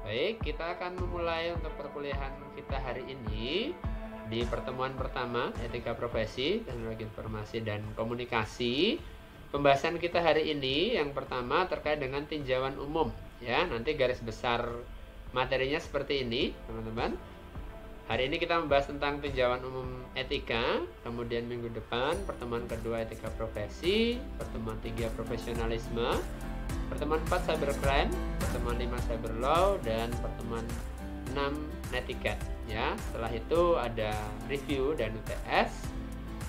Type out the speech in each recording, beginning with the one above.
Baik, kita akan memulai untuk perkuliahan kita hari ini di pertemuan pertama etika profesi, teknologi informasi dan komunikasi. Pembahasan kita hari ini yang pertama terkait dengan tinjauan umum ya. Nanti garis besar materinya seperti ini, teman-teman. Hari ini kita membahas tentang tinjauan umum etika, kemudian minggu depan pertemuan kedua etika profesi, pertemuan 3 profesionalisme, pertemuan 4 cybercrime, pertemuan 5 cyber law, dan pertemuan 6 netiquette ya. Setelah itu ada review dan UTS.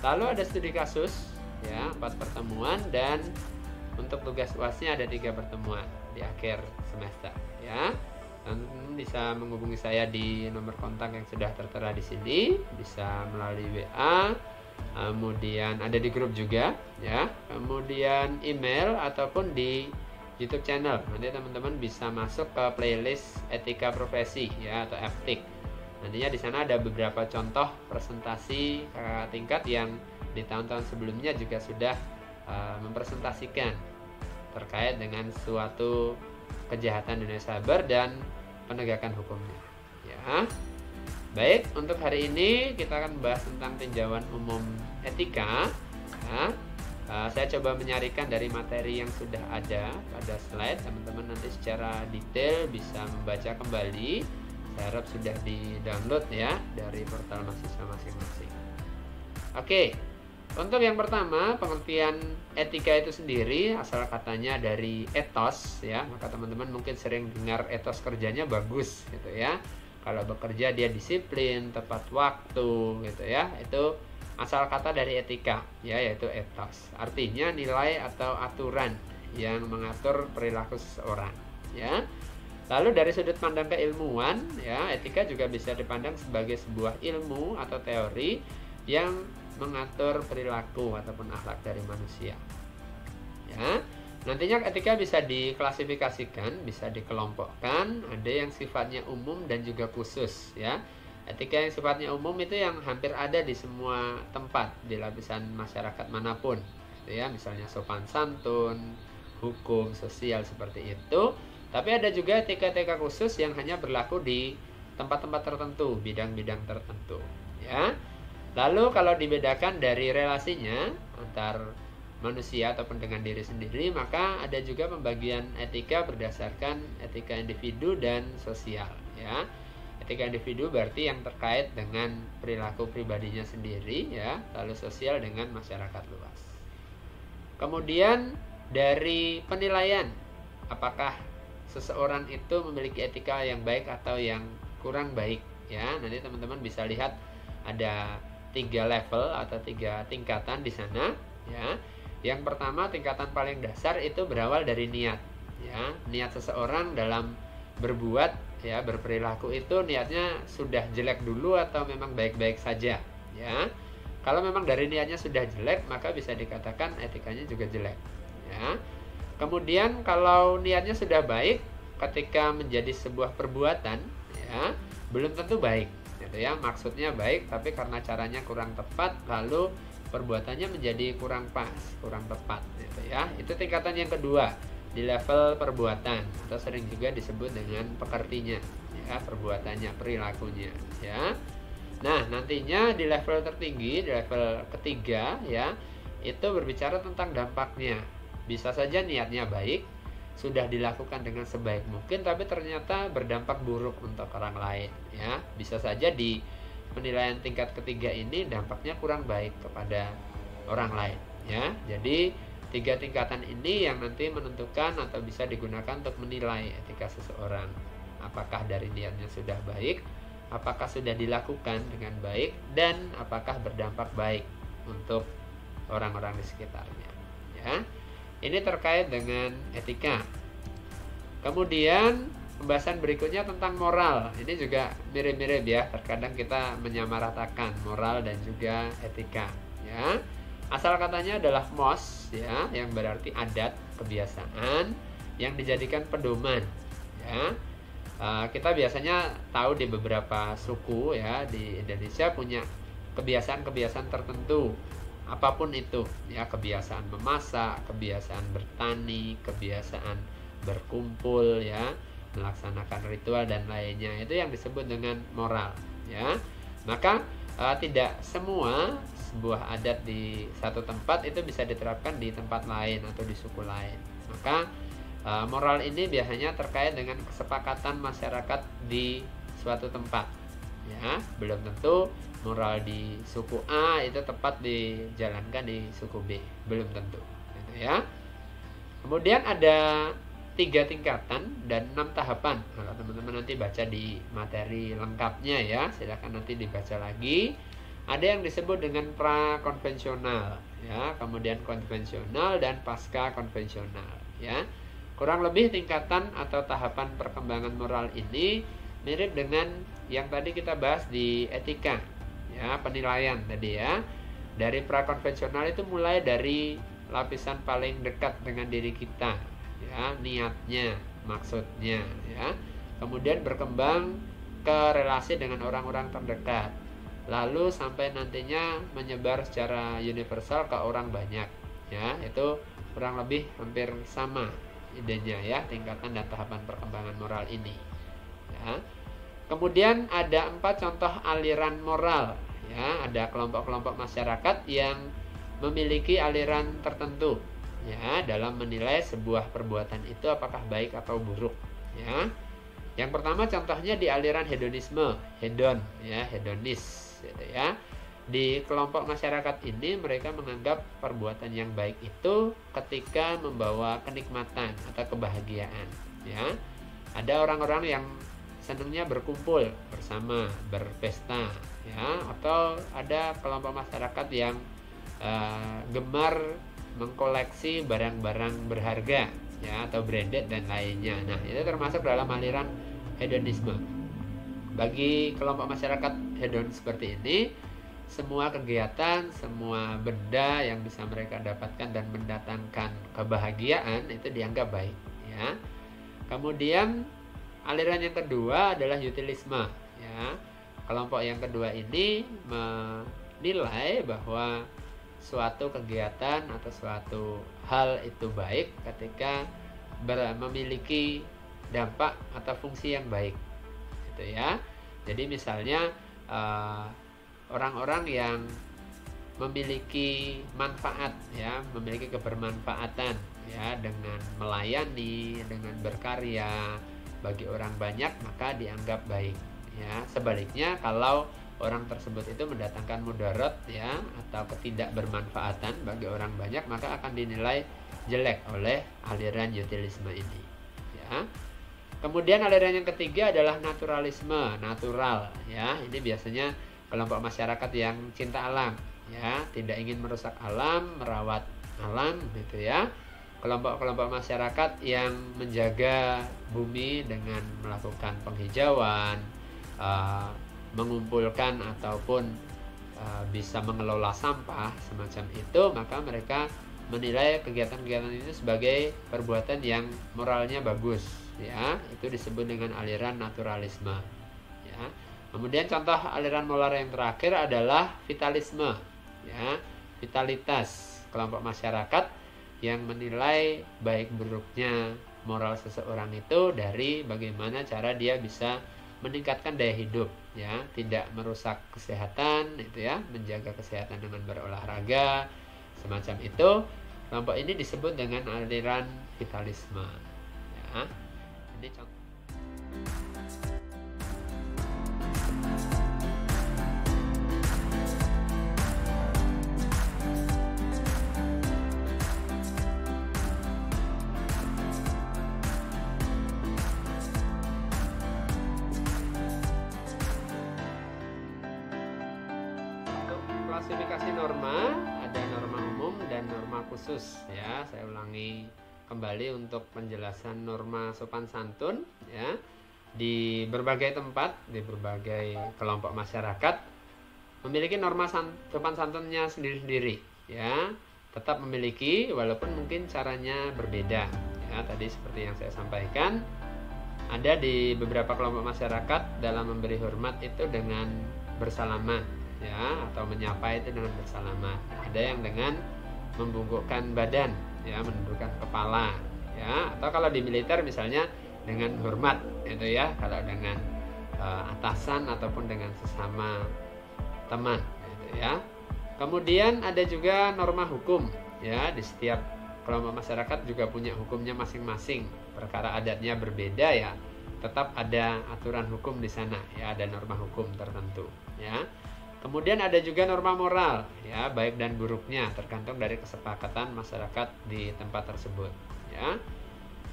Lalu ada studi kasus ya, 4 pertemuan, dan untuk tugas UASnya ada 3 pertemuan di akhir semester ya. Dan bisa menghubungi saya di nomor kontak yang sudah tertera di sini, bisa melalui WA, kemudian ada di grup juga ya, kemudian email ataupun di YouTube channel. Nanti teman-teman bisa masuk ke playlist etika profesi ya, atau FTIK. Nantinya di sana ada beberapa contoh presentasi kakak tingkat yang di tahun-tahun sebelumnya juga sudah mempresentasikan terkait dengan suatu kejahatan dunia cyber dan penegakan hukumnya ya. Baik, untuk hari ini kita akan membahas tentang tinjauan umum etika ya. Saya coba menyarikan dari materi yang sudah ada pada slide. Teman-teman nanti secara detail bisa membaca kembali. Saya harap sudah di-download ya dari portal mahasiswa masing-masing. Oke, untuk yang pertama, pengertian etika itu sendiri asal katanya dari ethos ya. Maka teman-teman mungkin sering dengar ethos kerjanya bagus gitu ya. Kalau bekerja dia disiplin, tepat waktu gitu ya. Itu asal kata dari etika ya, yaitu ethos. Artinya nilai atau aturan yang mengatur perilaku seseorang ya. Lalu dari sudut pandang keilmuan ya, etika juga bisa dipandang sebagai sebuah ilmu atau teori yang mengatur perilaku ataupun akhlak dari manusia ya. Nantinya etika bisa diklasifikasikan, bisa dikelompokkan, ada yang sifatnya umum dan juga khusus ya. Etika yang sifatnya umum itu yang hampir ada di semua tempat di lapisan masyarakat manapun gitu ya, misalnya sopan santun, hukum, sosial, seperti itu. Tapi ada juga etika-etika khusus yang hanya berlaku di tempat-tempat tertentu, bidang-bidang tertentu ya. Lalu kalau dibedakan dari relasinya antar manusia ataupun dengan diri sendiri, maka ada juga pembagian etika berdasarkan etika individu dan sosial ya. Etika individu berarti yang terkait dengan perilaku pribadinya sendiri ya, lalu sosial dengan masyarakat luas. Kemudian dari penilaian apakah seseorang itu memiliki etika yang baik atau yang kurang baik ya. Nanti teman-teman bisa lihat ada 3 level atau 3 tingkatan di sana ya. Yang pertama, tingkatan paling dasar itu berawal dari niat ya. Niat seseorang dalam berbuat ya, berperilaku itu niatnya sudah jelek dulu atau memang baik-baik saja ya. Kalau memang dari niatnya sudah jelek, maka bisa dikatakan etikanya juga jelek ya. Kemudian kalau niatnya sudah baik, ketika menjadi sebuah perbuatan ya, belum tentu baik gitu ya. Maksudnya baik tapi karena caranya kurang tepat, lalu perbuatannya menjadi kurang pas, kurang tepat gitu ya. Itu tingkatan yang kedua di level perbuatan, atau sering juga disebut dengan pekertinya ya, perbuatannya, perilakunya ya. Nah, nantinya di level tertinggi, di level ketiga ya, itu berbicara tentang dampaknya. Bisa saja niatnya baik, sudah dilakukan dengan sebaik mungkin, tapi ternyata berdampak buruk untuk orang lain ya. Bisa saja di penilaian tingkat ketiga ini dampaknya kurang baik kepada orang lain ya. Jadi 3 tingkatan ini yang nanti menentukan atau bisa digunakan untuk menilai etika seseorang. Apakah dari niatnya sudah baik, apakah sudah dilakukan dengan baik, dan apakah berdampak baik untuk orang-orang di sekitarnya ya. Ini terkait dengan etika. Kemudian pembahasan berikutnya tentang moral. Ini juga mirip-mirip ya. Terkadang kita menyamaratakan moral dan juga etika ya. Asal katanya adalah mos ya, yang berarti adat, kebiasaan yang dijadikan pedoman ya. Kita biasanya tahu di beberapa suku ya di Indonesia punya kebiasaan-kebiasaan tertentu. Apapun itu ya, kebiasaan memasak, kebiasaan bertani, kebiasaan berkumpul ya. melaksanakan ritual dan lainnya, itu yang disebut dengan moral, ya. Maka tidak semua sebuah adat di satu tempat itu bisa diterapkan di tempat lain atau di suku lain. Maka moral ini biasanya terkait dengan kesepakatan masyarakat di suatu tempat, ya. Belum tentu moral di suku A itu tepat dijalankan di suku B, belum tentu, gitu ya. Kemudian ada 3 tingkatan dan 6 tahapan. Kalau teman-teman nanti baca di materi lengkapnya ya, silakan nanti dibaca lagi. Ada yang disebut dengan pra-konvensional, ya, kemudian konvensional dan pasca konvensional, ya. Kurang lebih tingkatan atau tahapan perkembangan moral ini mirip dengan yang tadi kita bahas di etika, ya, penilaian tadi ya. Dari pra-konvensional itu mulai dari lapisan paling dekat dengan diri kita, ya, niatnya, maksudnya, ya. Kemudian berkembang ke relasi dengan orang-orang terdekat, lalu sampai nantinya menyebar secara universal ke orang banyak, ya. Itu kurang lebih hampir sama idenya ya, tingkatan dan tahapan perkembangan moral ini, ya. Kemudian ada 4 contoh aliran moral, ya. Ada kelompok-kelompok masyarakat yang memiliki aliran tertentu, ya, dalam menilai sebuah perbuatan itu apakah baik atau buruk, ya. Yang pertama contohnya di aliran hedonisme, hedon, ya, hedonis, gitu ya. Di kelompok masyarakat ini mereka menganggap perbuatan yang baik itu ketika membawa kenikmatan atau kebahagiaan, ya. Ada orang-orang yang senangnya berkumpul bersama, berpesta, ya, atau ada kelompok masyarakat yang gemar mengkoleksi barang-barang berharga, ya, atau branded dan lainnya. Nah, itu termasuk dalam aliran hedonisme. Bagi kelompok masyarakat hedon seperti ini, semua kegiatan, semua benda yang bisa mereka dapatkan dan mendatangkan kebahagiaan itu dianggap baik, ya. Kemudian aliran yang kedua adalah utilisme, ya. Kelompok yang kedua ini menilai bahwa suatu kegiatan atau suatu hal itu baik ketika memiliki dampak atau fungsi yang baik, gitu ya. Jadi misalnya orang-orang yang memiliki manfaat, ya, memiliki kebermanfaatan, ya, dengan melayani, dengan berkarya bagi orang banyak, maka dianggap baik, ya. Sebaliknya kalau orang tersebut itu mendatangkan mudarat, ya, atau ketidakbermanfaatan bagi orang banyak, maka akan dinilai jelek oleh aliran utilisme ini, ya. Kemudian aliran yang ketiga adalah naturalisme, natural, ya. Ini biasanya kelompok masyarakat yang cinta alam, ya, tidak ingin merusak alam, merawat alam, gitu ya. Kelompok-kelompok masyarakat yang menjaga bumi dengan melakukan penghijauan, mengumpulkan ataupun bisa mengelola sampah semacam itu, maka mereka menilai kegiatan-kegiatan itu sebagai perbuatan yang moralnya bagus, ya. Itu disebut dengan aliran naturalisme, ya. Kemudian contoh aliran moral yang terakhir adalah vitalisme, ya, vitalitas kelompok masyarakat yang menilai baik buruknya moral seseorang itu dari bagaimana cara dia bisa meningkatkan daya hidup, ya, tidak merusak kesehatan, itu ya, menjaga kesehatan dengan berolahraga, semacam itu. Kelompok ini disebut dengan aliran vitalisme, ya. Ini contoh. Klasifikasi norma, ada norma umum dan norma khusus, ya. Saya ulangi kembali untuk penjelasan norma sopan santun, ya. Di berbagai tempat, di berbagai kelompok masyarakat memiliki norma sopan santunnya sendiri-sendiri, ya. Tetap memiliki walaupun mungkin caranya berbeda, ya. Tadi seperti yang saya sampaikan, ada di beberapa kelompok masyarakat dalam memberi hormat itu dengan bersalaman, ya, atau menyapa itu dengan bersalaman. Ada yang dengan membungkukkan badan, ya, menundukkan kepala, ya, atau kalau di militer misalnya dengan hormat itu ya, kalau dengan atasan ataupun dengan sesama teman gitu ya. Kemudian ada juga norma hukum ya, di setiap kelompok masyarakat juga punya hukumnya masing-masing. Perkara adatnya berbeda ya, tetap ada aturan hukum di sana ya, ada norma hukum tertentu ya. Kemudian ada juga norma moral ya, baik dan buruknya tergantung dari kesepakatan masyarakat di tempat tersebut ya.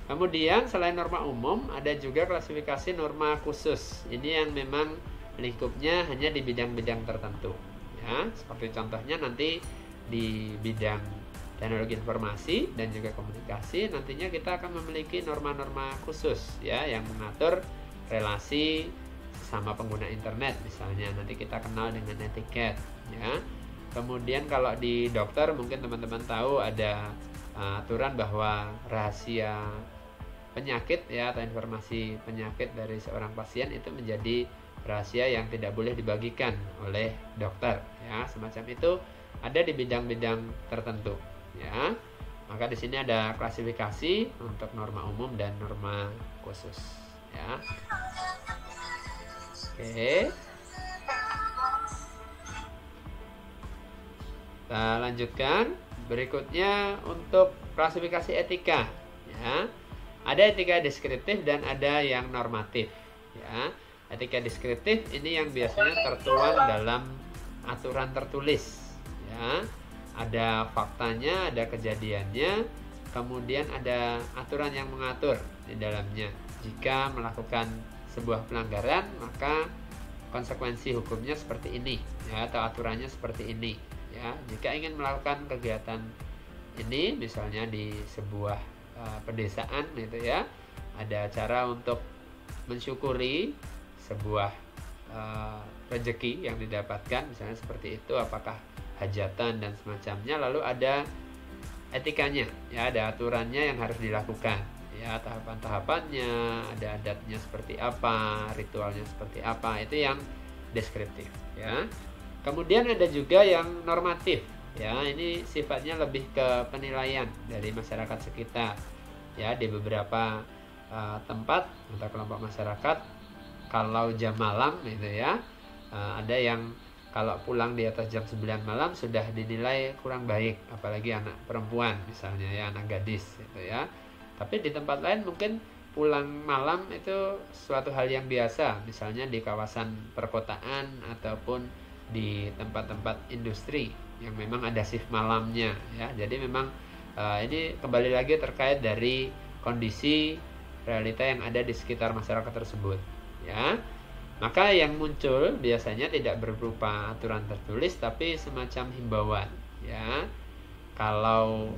Kemudian selain norma umum ada juga klasifikasi norma khusus. Ini yang memang lingkupnya hanya di bidang-bidang tertentu ya. Seperti contohnya nanti di bidang teknologi informasi dan juga komunikasi, nantinya kita akan memiliki norma-norma khusus ya, yang mengatur relasi sama pengguna internet misalnya. Nanti kita kenal dengan etiket ya. Kemudian kalau di dokter mungkin teman-teman tahu ada aturan bahwa rahasia penyakit ya, atau informasi penyakit dari seorang pasien itu menjadi rahasia yang tidak boleh dibagikan oleh dokter ya. Semacam itu ada di bidang-bidang tertentu ya. Maka di sini ada klasifikasi untuk norma umum dan norma khusus ya. Oke. Kita lanjutkan. Berikutnya untuk klasifikasi etika ya. Ada etika deskriptif dan ada yang normatif ya. Etika deskriptif ini yang biasanya tertuang dalam aturan tertulis ya. Ada faktanya, ada kejadiannya, kemudian ada aturan yang mengatur di dalamnya. Jika melakukan sebuah pelanggaran, maka konsekuensi hukumnya seperti ini ya, atau aturannya seperti ini ya. Jika ingin melakukan kegiatan ini misalnya di sebuah pedesaan gitu ya, ada cara untuk mensyukuri sebuah rezeki yang didapatkan misalnya seperti itu, apakah hajatan dan semacamnya. Lalu ada etikanya ya, ada aturannya yang harus dilakukan ya, tahapan-tahapannya, ada adatnya seperti apa, ritualnya seperti apa, itu yang deskriptif ya. Kemudian ada juga yang normatif ya, ini sifatnya lebih ke penilaian dari masyarakat sekitar ya. Di beberapa tempat atau kelompok masyarakat, kalau jam malam gitu ya, ada yang kalau pulang di atas jam 9 malam sudah dinilai kurang baik, apalagi anak perempuan misalnya ya, anak gadis gitu ya. Tapi di tempat lain mungkin pulang malam itu suatu hal yang biasa, misalnya di kawasan perkotaan ataupun di tempat-tempat industri yang memang ada shift malamnya ya. Jadi memang ini kembali lagi terkait dari kondisi realita yang ada di sekitar masyarakat tersebut ya. Maka yang muncul biasanya tidak berupa aturan tertulis, tapi semacam himbauan ya. Kalau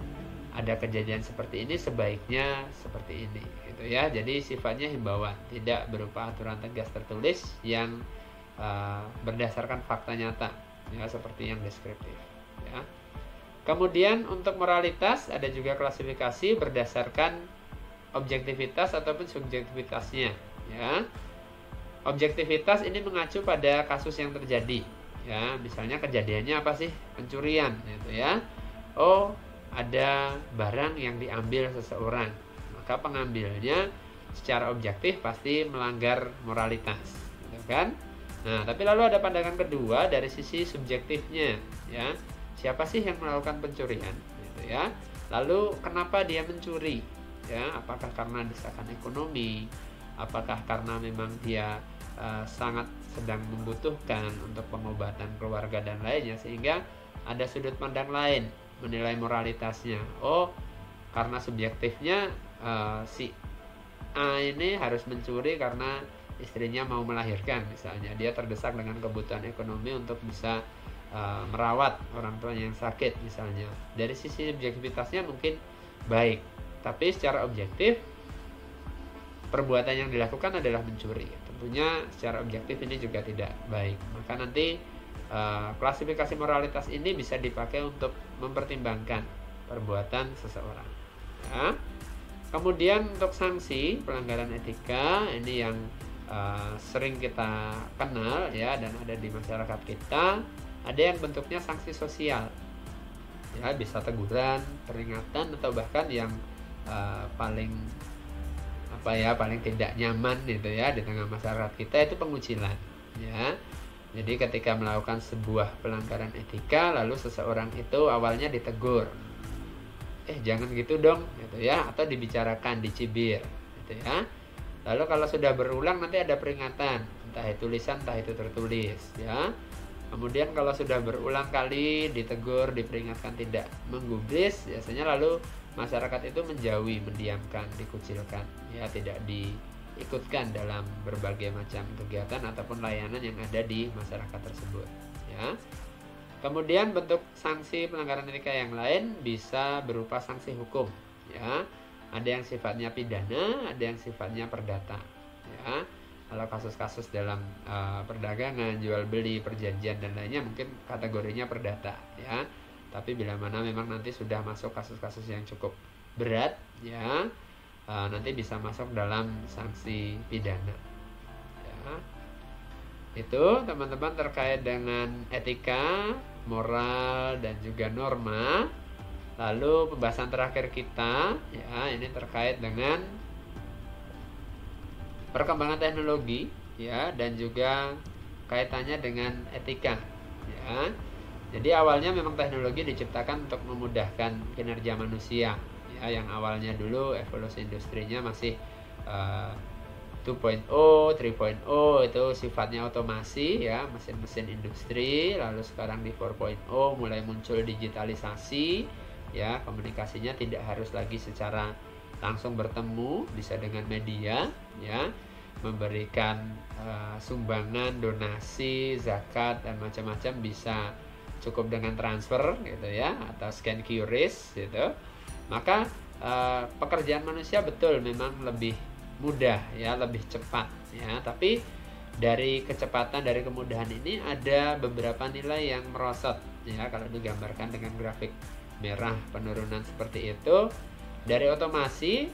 ada kejadian seperti ini sebaiknya seperti ini gitu ya. Jadi sifatnya himbauan, tidak berupa aturan tegas tertulis yang berdasarkan fakta nyata ya, seperti yang deskriptif ya. Kemudian untuk moralitas ada juga klasifikasi berdasarkan objektivitas ataupun subjektivitasnya ya. Objektivitas ini mengacu pada kasus yang terjadi ya. Misalnya kejadiannya apa sih? Pencurian gitu ya. Oh, ada barang yang diambil seseorang, maka pengambilnya secara objektif pasti melanggar moralitas gitu kan. Nah, tapi lalu ada pandangan kedua dari sisi subjektifnya ya. Siapa sih yang melakukan pencurian gitu ya? Lalu kenapa dia mencuri ya? Apakah karena desakan ekonomi? Apakah karena memang dia sangat sedang membutuhkan untuk pengobatan keluarga dan lainnya, sehingga ada sudut pandang lain menilai moralitasnya. Oh, karena subjektifnya si A ini harus mencuri karena istrinya mau melahirkan misalnya, dia terdesak dengan kebutuhan ekonomi untuk bisa merawat orang tuanya yang sakit misalnya. Dari sisi subjektivitasnya mungkin baik, tapi secara objektif perbuatan yang dilakukan adalah mencuri. Tentunya secara objektif ini juga tidak baik. Maka nanti klasifikasi moralitas ini bisa dipakai untuk mempertimbangkan perbuatan seseorang ya. Kemudian untuk sanksi pelanggaran etika ini yang sering kita kenal ya, dan ada di masyarakat kita. Ada yang bentuknya sanksi sosial ya, bisa teguran, peringatan, atau bahkan yang paling paling tidak nyaman gitu ya di tengah masyarakat kita itu pengucilan ya. Jadi ketika melakukan sebuah pelanggaran etika lalu seseorang itu awalnya ditegur, jangan gitu dong gitu ya, atau dibicarakan, dicibir gitu ya. Lalu kalau sudah berulang nanti ada peringatan, entah itu tulisan entah itu tertulis ya. Kemudian kalau sudah berulang kali ditegur, diperingatkan tidak menggubris, biasanya lalu masyarakat itu menjauhi, mendiamkan, dikucilkan ya, tidak diikutkan dalam berbagai macam kegiatan ataupun layanan yang ada di masyarakat tersebut ya. Kemudian bentuk sanksi pelanggaran etika yang lain bisa berupa sanksi hukum ya. Ada yang sifatnya pidana, ada yang sifatnya perdata ya. Kalau kasus-kasus dalam perdagangan, jual beli, perjanjian dan lainnya mungkin kategorinya perdata ya. Tapi bila mana memang nanti sudah masuk kasus-kasus yang cukup berat ya, nanti bisa masuk dalam sanksi pidana ya. Itu teman-teman terkait dengan etika, moral dan juga norma. Lalu pembahasan terakhir kita ya, ini terkait dengan perkembangan teknologi ya, dan juga kaitannya dengan etika ya. Jadi awalnya memang teknologi diciptakan untuk memudahkan kinerja manusia ya, yang awalnya dulu evolusi industrinya masih 2.0, 3.0 itu sifatnya otomasi ya, mesin-mesin industri. Lalu sekarang di 4.0 mulai muncul digitalisasi ya, komunikasinya tidak harus lagi secara langsung bertemu, bisa dengan media ya, memberikan sumbangan, donasi, zakat dan macam-macam bisa cukup dengan transfer gitu ya, atau scan QRIS gitu. Maka pekerjaan manusia betul memang lebih mudah ya, lebih cepat ya. Tapi dari kecepatan, dari kemudahan ini ada beberapa nilai yang merosot ya. Kalau digambarkan dengan grafik merah penurunan seperti itu, dari otomasi,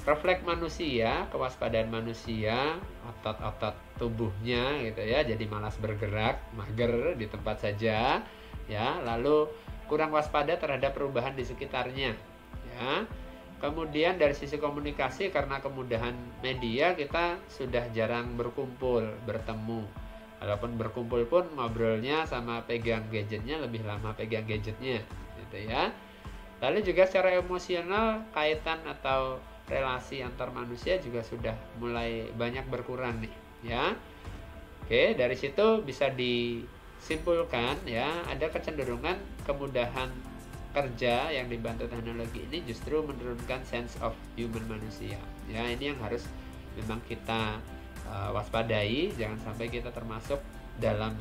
refleks manusia, kewaspadaan manusia, otot-otot tubuhnya gitu ya, jadi malas bergerak, mager di tempat saja ya. Lalu kurang waspada terhadap perubahan di sekitarnya ya. Kemudian dari sisi komunikasi, karena kemudahan media kita sudah jarang berkumpul, bertemu. Walaupun berkumpul pun ngobrolnya sama pegang gadgetnya lebih lama pegang gadgetnya gitu ya. Lalu juga secara emosional, kaitan atau relasi antar manusia juga sudah mulai banyak berkurang nih ya. Oke, dari situ bisa disimpulkan ya, ada kecenderungan kemudahan kerja yang dibantu teknologi ini justru menurunkan sense of human manusia ya. Ini yang harus memang kita waspadai, jangan sampai kita termasuk dalam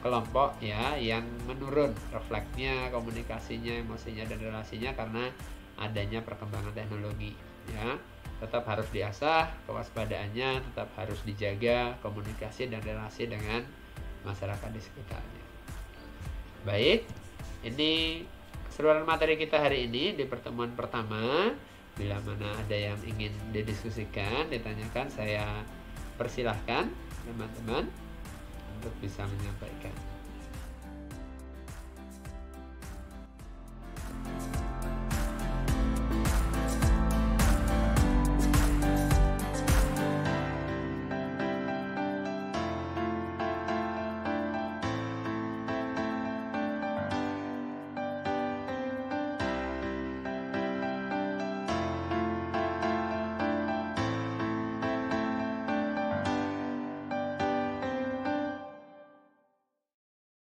kelompok ya yang menurun refleksnya, komunikasinya, emosinya dan relasinya karena adanya perkembangan teknologi ya. Tetap harus diasah kewaspadaannya, tetap harus dijaga komunikasi dan relasi dengan masyarakat di sekitarnya. Baik, ini keseluruhan materi kita hari ini di pertemuan pertama. Bila mana ada yang ingin didiskusikan, ditanyakan, saya persilahkan teman-teman untuk bisa menyampaikan.